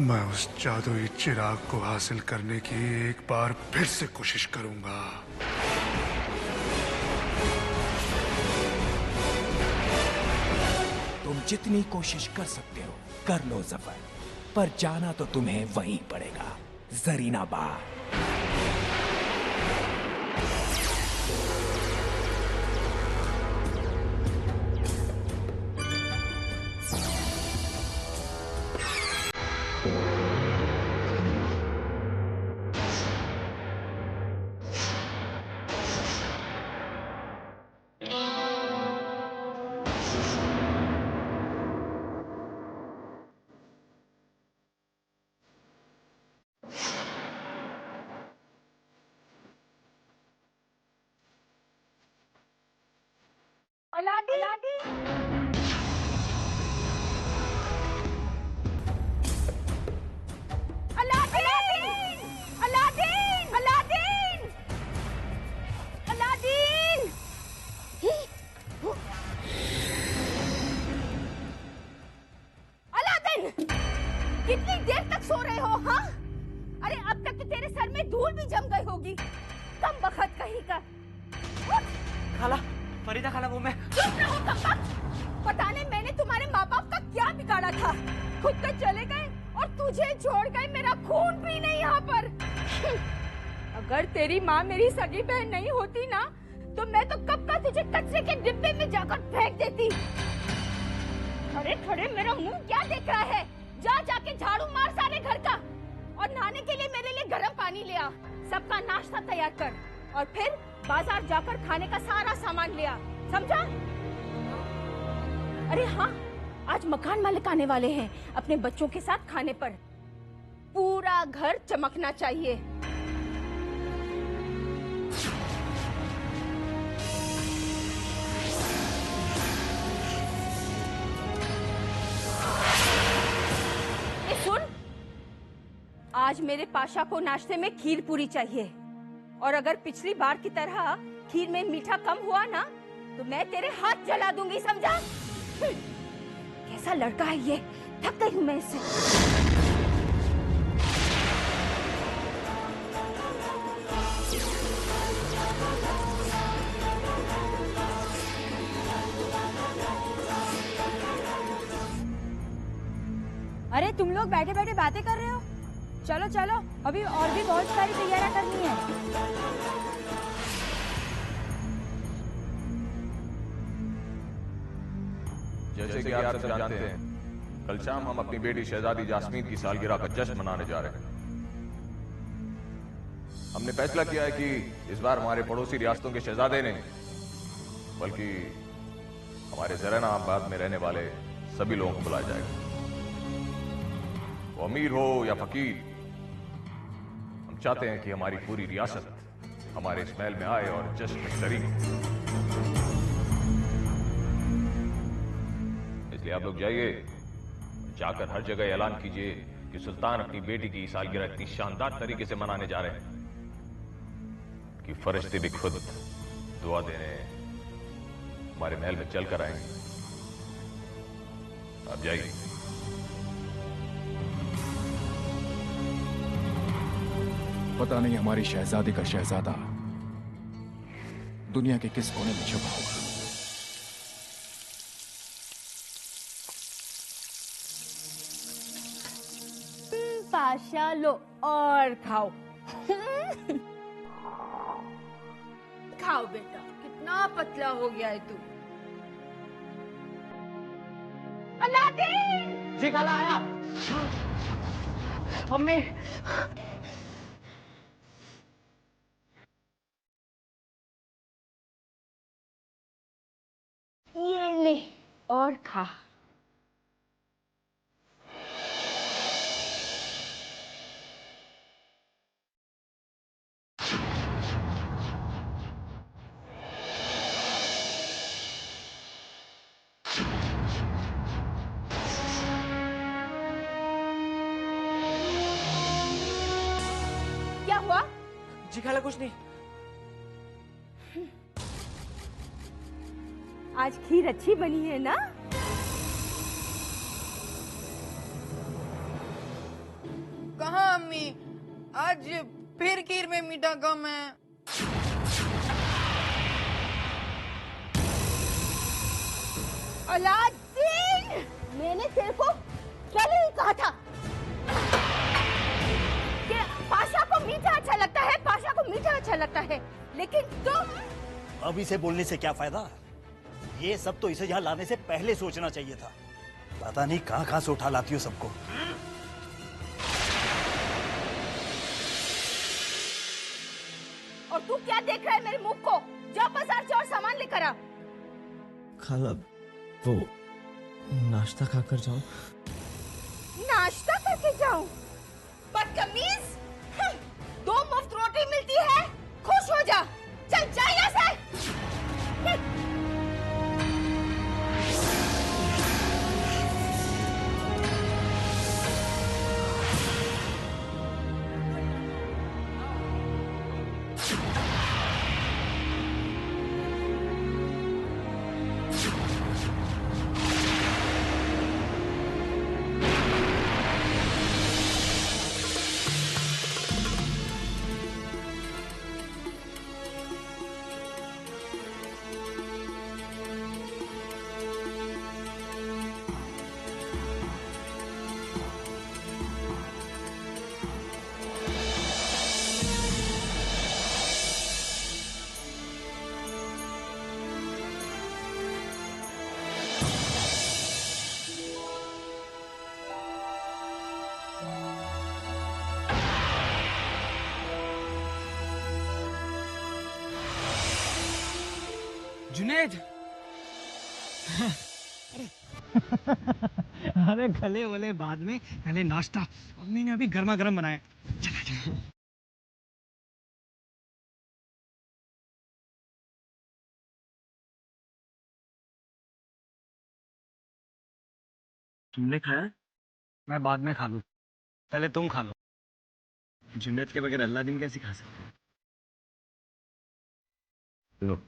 मैं उस जादुई चिराग को हासिल करने की एक बार फिर से कोशिश करूंगा। तुम जितनी कोशिश कर सकते हो कर लो जफर, पर जाना तो तुम्हें वहीं पड़ेगा, जरीनाबाद। अलादीन! अलादीन! अलादीन! अलादीन! अलादीन! अलादीन! कितनी देर तक सो रहे हो, हाँ? अरे अब तक तो तेरे सर में धूल भी जम गई होगी। कम बखत कहीं का। खाला, फरीदा खाला, वो मैं। चुप रहो कप्पा। पता नहीं मैंने तुम्हारे माँ बाप का क्या बिगाड़ा था। खुद तो चले गए और तुझे छोड़ गए। मेरा खून भी नहीं यहाँ पर। अगर तेरी माँ मेरी सगी बहन नहीं होती ना, तो मैं तो कब का तुझे कचरे के डिब्बे में जाकर फेंक देती। खड़े खड़े मेरा मुंह क्या देख रहा है? जा जाके झाड़ू मार सारे घर का, और नहाने के लिए मेरे लिए गर्म पानी ले आ। सबका नाश्ता तैयार कर, और फिर बाजार जाकर खाने का सारा सामान ले आ, समझा? अरे हाँ, आज मकान मालिक आने वाले हैं अपने बच्चों के साथ खाने पर। पूरा घर चमकना चाहिए। ये सुन, आज मेरे पाशा को नाश्ते में खीर पूरी चाहिए, और अगर पिछली बार की तरह खीर में मीठा कम हुआ ना, तो मैं तेरे हाथ जला दूंगी, समझा? कैसा लड़का है ये, थक गई हूं मैं इससे। अरे तुम लोग बैठे बैठे बातें कर रहे हो? चलो चलो, अभी और भी बहुत सारी तैयारियां करनी है। जैसे कि आप सब जानते हैं, कल शाम हम अपनी बेटी शहजादी जास्मीन की सालगिरह का जश्न मनाने जा रहे हैं। हमने फैसला किया है कि इस बार हमारे पड़ोसी रियासतों के शहजादे नहीं, बल्कि हमारे जरीनाबाद में रहने वाले सभी लोगों को बुलाया जाएगा। वो अमीर हो या फकीर, हम चाहते हैं कि हमारी पूरी रियासत हमारे इस महल में आए और जश्न में शरीक हो। इसलिए आप लोग जाइए, जाकर हर जगह ऐलान कीजिए कि सुल्तान अपनी बेटी की सालगिरह इतनी शानदार तरीके से मनाने जा रहे हैं कि फरिश्ते भी खुद दुआ देने हमारे महल में चलकर आएंगे। आप जाइए। पता नहीं हमारी शहजादी का शहजादा दुनिया के किस कोने में छुपा होगा। पाशा लो और खाओ। खाओ बेटा, कितना पतला हो गया है तू। अलादीन! जी खाला, आया। मम्मी, ये ले और खा। क्या हुआ? जी खाला, कुछ नहीं। आज खीर अच्छी बनी है ना? कहाँ अम्मी? आज फिर खीर में मीठा कम है। अलादीन, मैंने तेरे को पहले ही कहा था कि पाशा को मीठा अच्छा लगता है, पाशा को मीठा अच्छा लगता है, लेकिन तुम। अब इसे बोलने से क्या फायदा? ये सब तो इसे यहाँ लाने से पहले सोचना चाहिए था। पता नहीं कहाँ से उठा लाती हो सबको। और तू क्या देख रहा है मेरे मुंह को? जा बाजार से और सामान लेकर आ। खाला, वो नाश्ता खाकर जाऊं? नाश्ता करके जाऊं? बदतमीज! 2 मुफ्त रोटी मिलती है, खुश हो जा। चल जा यहाँ से। जुनेद। अरे गले वले बाद में, पहले नाश्ता। मम्मी ने अभी गर्मा गर्म बनाया। चला। तुमने खाया? मैं बाद में खा लूं, पहले तुम खा लो। जुनेद के बगैर अल्लादीन कैसे खा सकते हैं? लो।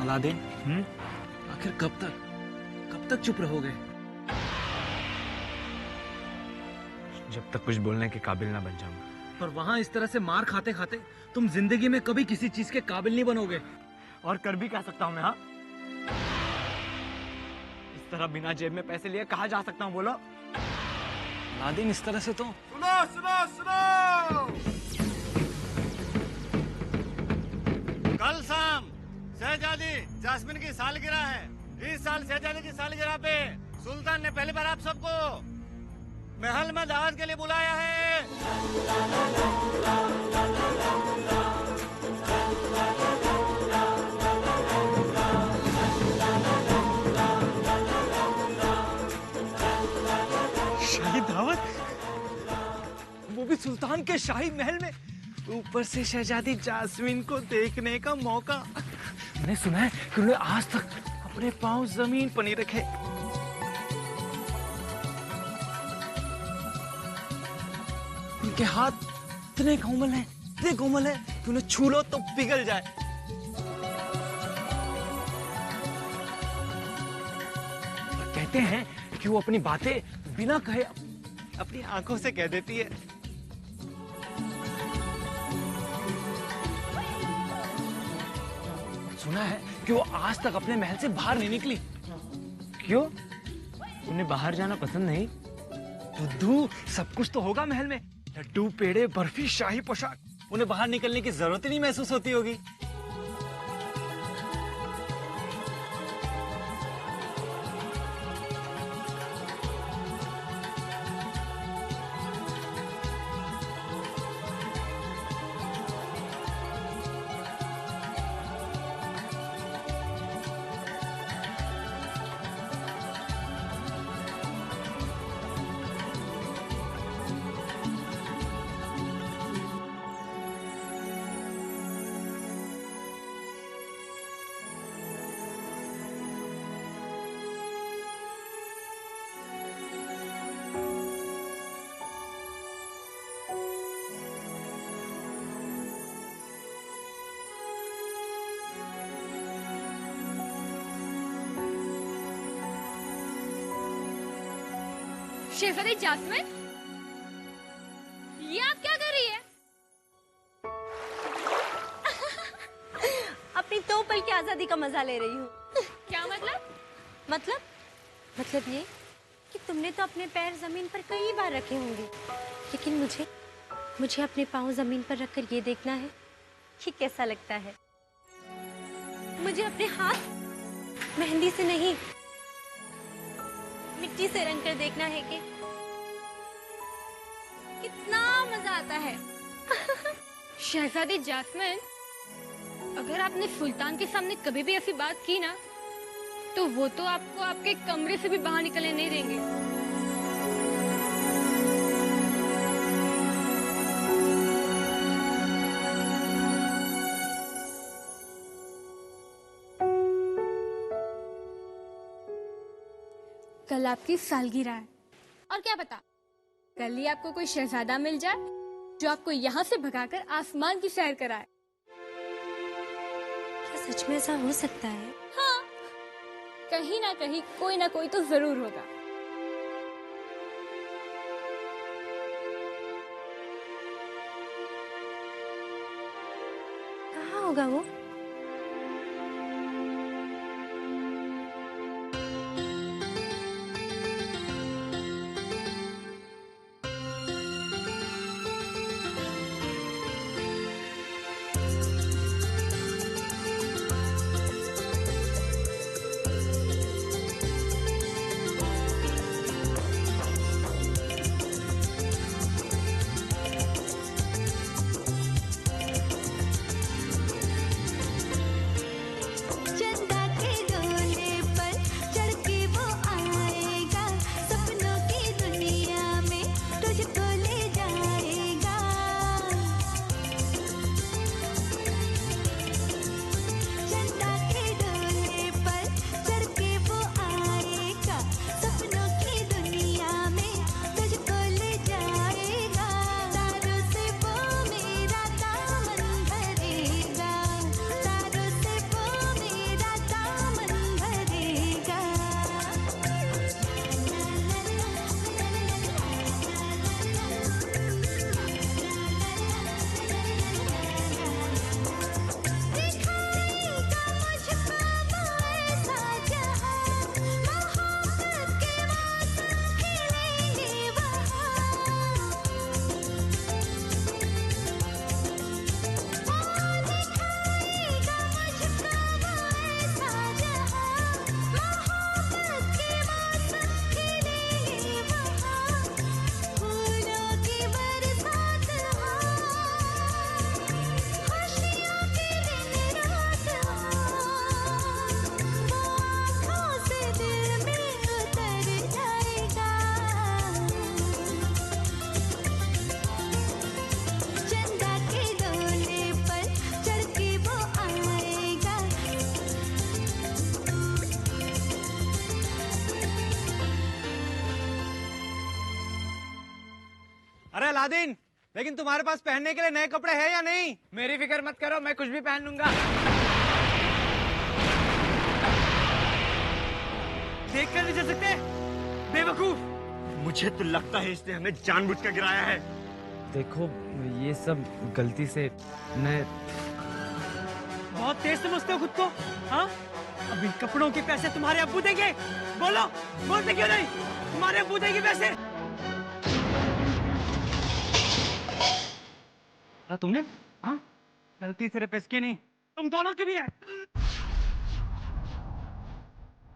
अलादीन, आखिर कब तक चुप रहोगे? जब तक कुछ बोलने के काबिल ना बन जाऊंगा। पर वहां इस तरह से मार खाते खाते तुम जिंदगी में कभी किसी चीज के काबिल नहीं बनोगे। और कर भी क्या सकता हूँ मैं? हाँ, इस तरह बिना जेब में पैसे लिए कहाँ जा सकता हूँ बोलो? अलादीन, इस तरह से तो सुनो सुनो सुनो। कल शाम शहजादी जास्मिन की सालगिरह है। इस साल शहजादी की सालगिरह पे सुल्तान ने पहली बार आप सबको महल में दावत के लिए बुलाया है। शाही दावत, वो भी सुल्तान के शाही महल में, ऊपर से शहजादी जास्मिन को देखने का मौका। मैंने सुना है कि उन्होंने आज तक अपने पांव जमीन पर नहीं रखे। उनके हाथ इतने कोमल हैं कि उन्हें छू लो तो पिघल जाए। और कहते हैं कि वो अपनी बातें बिना कहे अपनी आंखों से कह देती है। सुना है कि वो आज तक अपने महल से बाहर नहीं निकली। क्यों? उन्हें बाहर जाना पसंद नहीं? बुद्धू, सब कुछ तो होगा महल में, लड्डू, पेड़े, बर्फी, शाही पोशाक। उन्हें बाहर निकलने की जरूरत ही नहीं महसूस होती होगी। शहजादी जास्मिन, ये आप क्या कर रही है? अपनी 2 पल की आजादी का मजा ले रही हूँ। क्या मतलब? मतलब ये कि तुमने तो अपने पैर जमीन पर कई बार रखे होंगे, लेकिन मुझे अपने पाँव जमीन पर रखकर ये देखना है कि कैसा लगता है। मुझे अपने हाथ मेहंदी से नहीं, मिट्टी से रंग कर देखना है कि कितना मजा आता है। शहजादी जास्मिन, अगर आपने सुल्तान के सामने कभी भी ऐसी बात की ना, तो वो तो आपको आपके कमरे से भी बाहर निकलने नहीं देंगे। कल आपकी सालगिरह है, और क्या पता कल ही आपको कोई शहजादा मिल जाए जो आपको यहाँ से भगाकर आसमान की सैर कराए। क्या सच में ऐसा हो सकता है? हाँ, कहीं ना कहीं कोई ना कोई तो जरूर होगा। कहाँ होगा वो? अरे अलादीन, लेकिन तुम्हारे पास पहनने के लिए नए कपड़े हैं या नहीं? मेरी फिक्र मत करो, मैं कुछ भी पहन लूंगा। देख कर नहीं जा सकते बेवकूफ। मुझे तो लगता है इसने हमें जानबूझ कर गिराया है। देखो, ये सब गलती से मैं... बहुत तेज समझते हो खुद को, हाँ? अब इन कपड़ों के पैसे तुम्हारे अब्बू देंगे? बोलो, बोलते क्यों नहीं? तुम्हारे अब्बू देंगे पैसे? तुमने? हाँ? गलती से रिपेस की नहीं, तुम दोनों की भी है।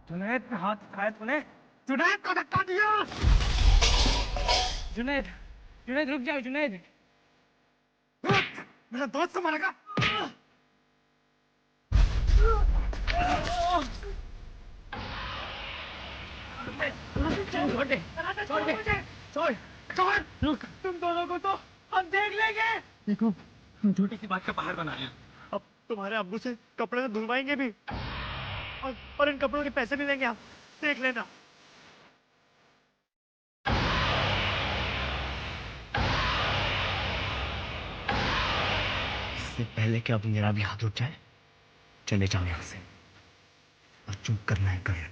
जुनैद पे हाथ उठाया तूने, जुनैद को धक्का दिया। जुनैद, जुनैद रुक जाओ जुनैद। मेरा दोस्त को मारेगा? छोड़ दे, छोड़ दे, छोड़, छोड़, रुक। तुम दोनों को तो हम देख लेंगे। देखो, हम छोटी सी बात का पहाड़ बना रहे हैं। अब तुम्हारे अब्बू से कपड़े तो धुलवाएंगे भी, और इन कपड़ों के पैसे भी देंगे। आप देख लेना। इससे पहले कि अब मेरा भी हाथ उठ जाए, चले जाओ यहाँ से, और चुप करना है कर।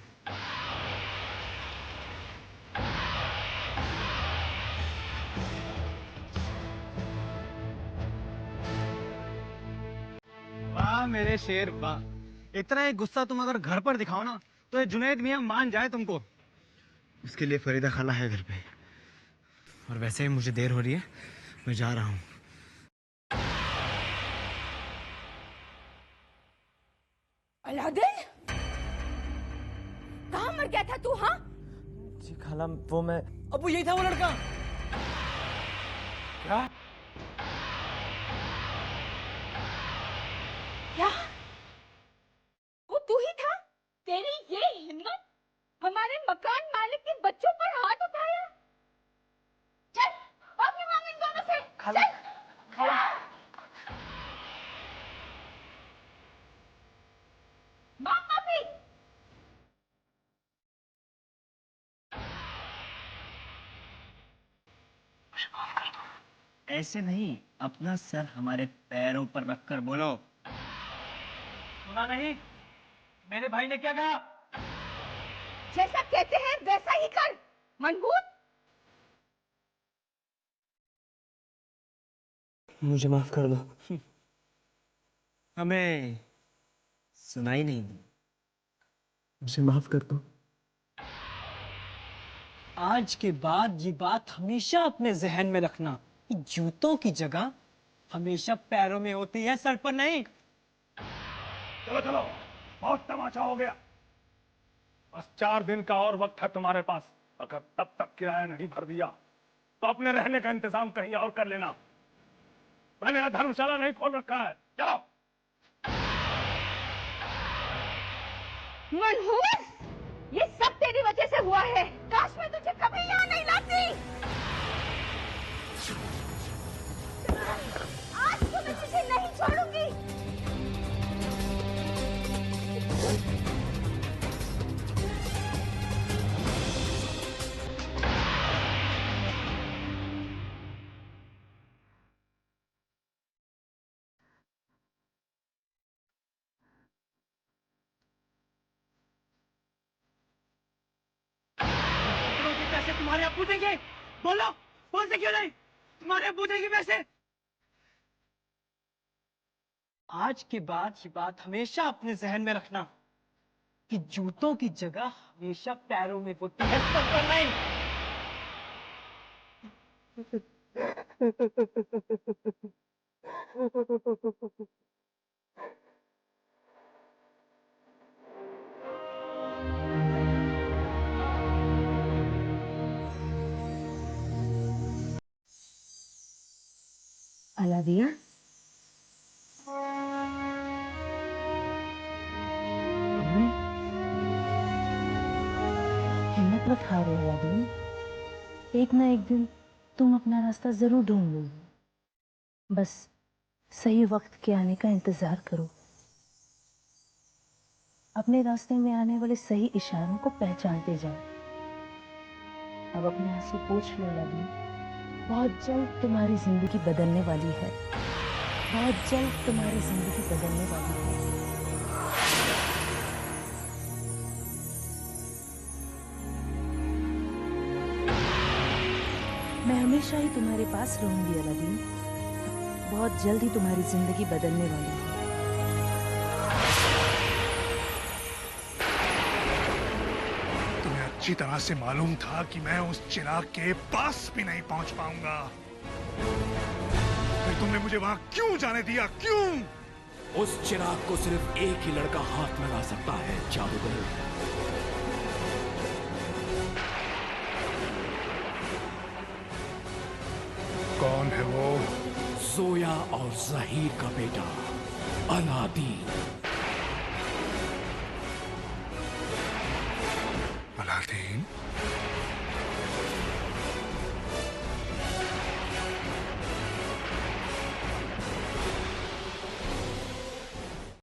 मेरे शेर वाह। इतना ही गुस्सा तुम अगर घर पर दिखाओ ना तो ये जुनैद मियां मान जाए तुमको। उसके लिए फरीदा खाला है घर पे। और वैसे ही मुझे देर हो रही है, मैं जा रहा हूँ। अलादीन, कहाँ मर गया था तू? हाँ जी खाला, वो मैं अब वो यही था वो लड़का। क्या? क्या? वो तू ही था? तेरी ये हिम्मत, हमारे मकान मालिक के बच्चों पर हाथ उठाया? चल माफी मांग इन दोनों से। खाला, खाला। मांग माफी। ऐसे नहीं, अपना सर हमारे पैरों पर रखकर बोलो। सुना नहीं मेरे भाई ने क्या कहा? जैसा कहते हैं वैसा ही कर, मनहूस। मुझे माफ कर दो। हमें सुनाई नहीं। मुझे माफ कर दो। आज के बाद ये बात हमेशा अपने जहन में रखना कि जूतों की जगह हमेशा पैरों में होती है, सर पर नहीं। चलो चलो, बहुत तमाशा हो गया। बस 4 दिन का और वक्त है तुम्हारे पास। अगर तब तक किराया नहीं भर दिया तो अपने रहने का इंतजाम कहीं और कर लेना। मैंने यह धर्मशाला नहीं खोल रखा है। चलो। मनहूस, ये सब तेरी वजह से हुआ है। काश मैं तुझे कभी यहाँ नहीं लाती। आज तो मैं तुझे नहीं छोड़ूंगी। पैसे तुम्हारे अब्बू देंगे? बोलो, बोलते क्यों नहीं? तुम्हारे अब्बू देंगे पैसे? आज के बाद ये बात हमेशा अपने जहन में रखना कि जूतों की जगह हमेशा पैरों में होती है, सर पर नहीं। अलादिया, हिम्मत मत हारो अलादीन। एक ना एक दिन तुम अपना रास्ता जरूर ढूंढ लोगे। बस सही वक्त के आने का इंतजार करो। अपने रास्ते में आने वाले सही इशारों को पहचानते जाओ। अब अपने आंसू पोंछ लो अलादीन। बहुत जल्द तुम्हारी जिंदगी बदलने वाली है। बहुत जल्द तुम्हारी जिंदगी बदलने वाली है। मैं हमेशा ही तुम्हारे पास रहूंगी अलादीन। बहुत जल्द ही तुम्हारी जिंदगी बदलने वाली है। तुम्हें अच्छी तरह से मालूम था कि मैं उस चिराग के पास भी नहीं पहुंच पाऊंगा। फिर तुमने मुझे वहां क्यों जाने दिया? क्यों? उस चिराग को सिर्फ एक ही लड़का हाथ लगा सकता है, जादूगर। कौन है वो? जोया और जहीर का बेटा अलादीन। अलादीन।